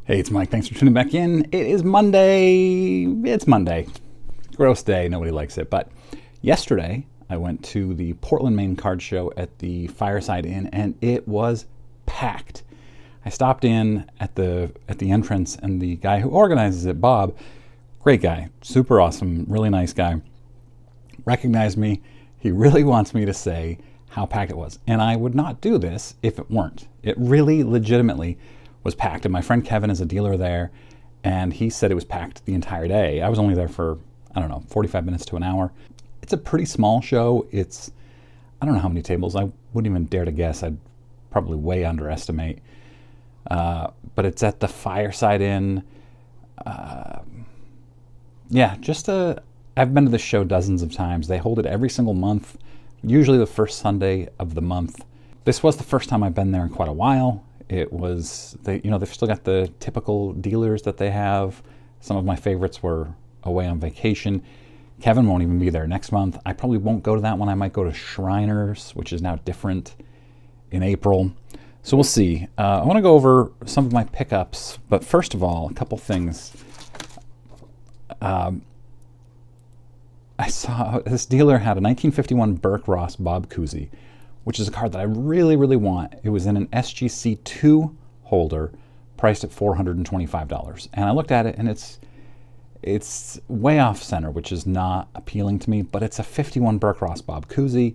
Hey, it's Mike. Thanks for tuning back in. It is Monday. It's Monday. Gross day. Nobody likes it. But yesterday, I went to the Portland Maine card show at the Fireside Inn, and it was packed. I stopped in at the entrance, and the guy who organizes it, Bob, great guy, super awesome, really nice guy, recognized me. He really wants me to say how packed it was. And I would not do this if it weren't. It really legitimately was packed. And my friend Kevin is a dealer there, and he said it was packed the entire day. I was only there for, 45 minutes to an hour. It's a pretty small show. I don't know how many tables. I wouldn't even dare to guess. I'd probably way underestimate. But it's at the Fireside Inn. I've been to this show dozens of times. They hold it every single month, usually the first Sunday of the month. This was the first time I've been there in quite a while. It was, they've still got the typical dealers that they have. Some of my favorites were away on vacation. Kevin won't even be there next month. I probably won't go to that one. I might go to Shriners, which is now different, in April. So we'll see. I want to go over some of my pickups, but first of all, a couple things. I saw this dealer had a 1951 Burke Ross Bob Cousy, which is a card that I really, really want. It was in an SGC2 holder, priced at $425. And I looked at it, and it's way off center, which is not appealing to me, but it's a 51 Burke Ross Bob Cousy.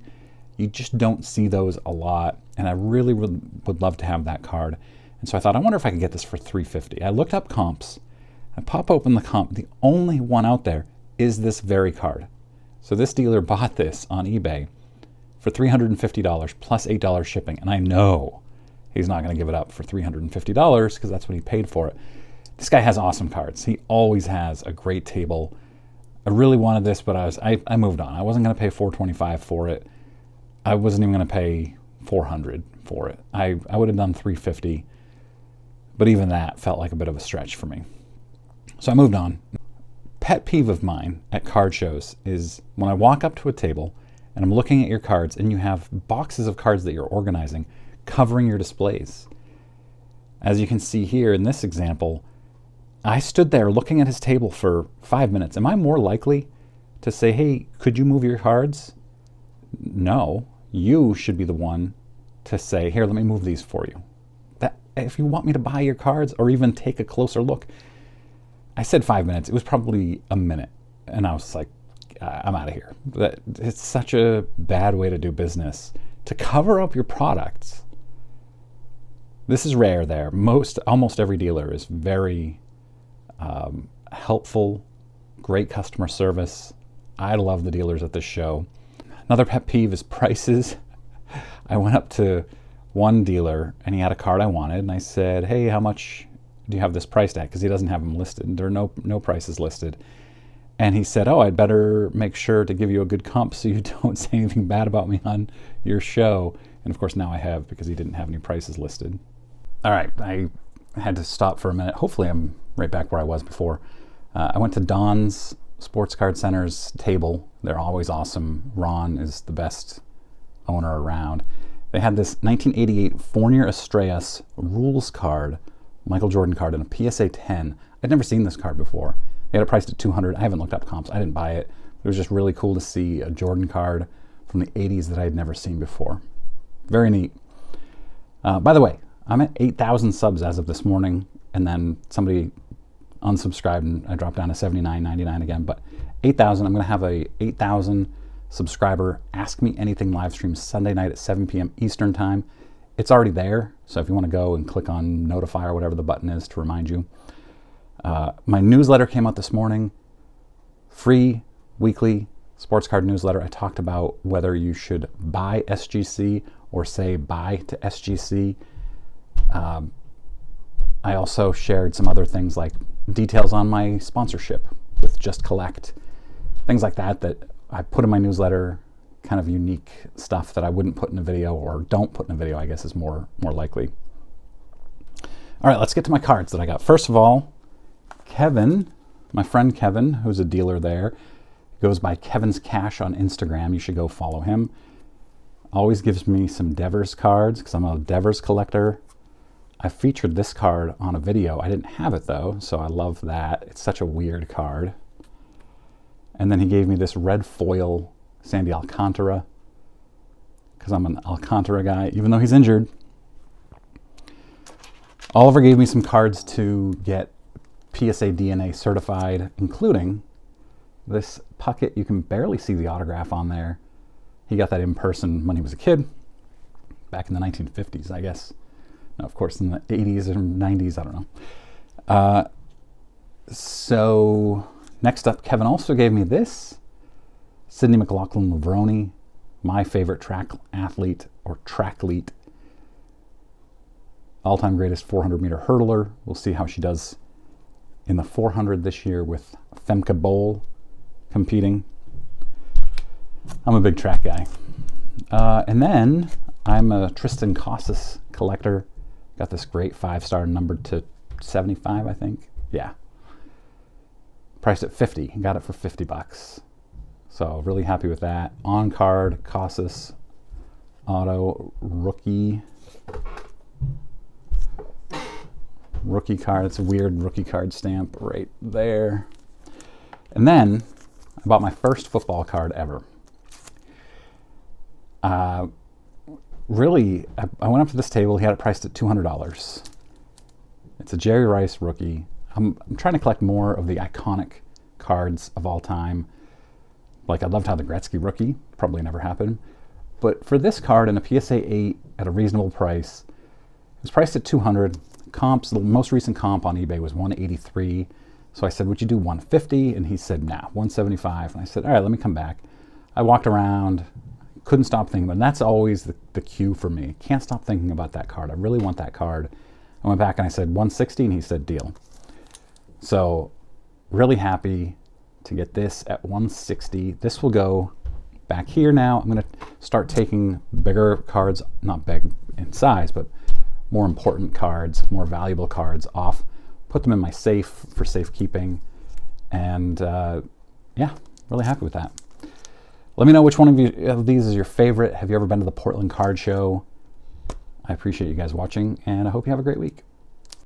You just don't see those a lot, and I really would love to have that card. And so I thought, I wonder if I could get this for $350. I looked up comps. I pop open the comp. The only one out there is this very card. So this dealer bought this on eBay for $350 plus $8 shipping. And I know he's not going to give it up for $350 because that's what he paid for it. This guy has awesome cards. He always has a great table. I really wanted this, but I moved on. I wasn't going to pay $425 for it. I wasn't even going to pay $400 for it. I would have done $350, but even that felt like a bit of a stretch for me. So I moved on. Pet peeve of mine at card shows is when I walk up to a table and I'm looking at your cards and you have boxes of cards that you're organizing covering your displays. As you can see here in this example, I stood there looking at his table for 5 minutes. Am I more likely to say, hey, could you move your cards? No, you should be the one to say, here, let me move these for you. That, if you want me to buy your cards or even take a closer look, I said 5 minutes. It was probably a minute. And I was like, I'm out of here. It's such a bad way to do business, to cover up your products. This is rare there. Almost every dealer is very helpful, great customer service. I love the dealers at this show. Another pet peeve is prices. I went up to one dealer and he had a card I wanted, and I said, hey, how much do you have this priced at? Because he doesn't have them listed. There are no prices listed. And he said, oh, I'd better make sure to give you a good comp so you don't say anything bad about me on your show. And of course now I have, because he didn't have any prices listed. All right, I had to stop for a minute. Hopefully I'm right back where I was before. I went to Don's Sports Card Center's table. They're always awesome. Ron is the best owner around. They had this 1988 Fournier Estrellas rules card, Michael Jordan card, and a PSA 10. I'd never seen this card before. They had it priced at $200. I haven't looked up comps. I didn't buy it. It was just really cool to see a Jordan card from the 80s that I had never seen before. Very neat. By the way, I'm at 8,000 subs as of this morning, and then somebody unsubscribed and I dropped down to 79.99 again. But 8,000, I'm going to have a 8,000 subscriber Ask Me Anything live stream Sunday night at 7 p.m. Eastern time. It's already there, so if you want to go and click on notify or whatever the button is to remind you. My newsletter came out this morning, free weekly sports card newsletter. I talked about whether you should buy SGC or say buy to SGC. I also shared some other things like details on my sponsorship with Just Collect, things like that I put in my newsletter, kind of unique stuff that I wouldn't put in a video, or don't put in a video, I guess is more likely. All right, let's get to my cards that I got. First of all, Kevin, my friend Kevin, who's a dealer there, goes by Kevin's Cash on Instagram. You should go follow him. Always gives me some Devers cards because I'm a Devers collector. I featured this card on a video. I didn't have it though, so I love that. It's such a weird card. And then he gave me this red foil Sandy Alcantara, because I'm an Alcantara guy, even though he's injured. Oliver gave me some cards to get PSA DNA certified, including this Puckett. You can barely see the autograph on there. He got that in person when he was a kid, back in the 1950s, I guess. No, of course, in the 80s or 90s, I don't know. So next up, Kevin also gave me this Sydney McLaughlin-Levrone, my favorite track athlete, or tracklete, all-time greatest 400-meter hurdler. We'll see how she does in the 400 this year with Femke Bol competing. I'm a big track guy. And then I'm a Tristan Casas collector. Got this great 5-star numbered to 75, I think. Yeah. Priced at 50. Got it for $50. So really happy with that. On card, Casas auto rookie card. It's a weird rookie card stamp right there. And then I bought my first football card ever. Really, I went up to this table. He had it priced at $200. It's a Jerry Rice rookie. I'm trying to collect more of the iconic cards of all time. Like, I loved how the Gretzky rookie, probably never happened. But for this card in a PSA 8 at a reasonable price, it was priced at $200. Comps, the most recent comp on eBay was $183. So I said, would you do $150? And he said, nah, $175. And I said, all right, let me come back. I walked around, couldn't stop thinking about it. And that's always the cue for me. Can't stop thinking about that card. I really want that card. I went back and I said $160, and he said deal. So really happy to get this at $160. This will go back here now. I'm going to start taking bigger cards, not big in size, but more important cards, more valuable cards off, put them in my safe for safekeeping, and yeah, really happy with that. Let me know which one of these is your favorite. Have you ever been to the Portland Card Show? I appreciate you guys watching, and I hope you have a great week.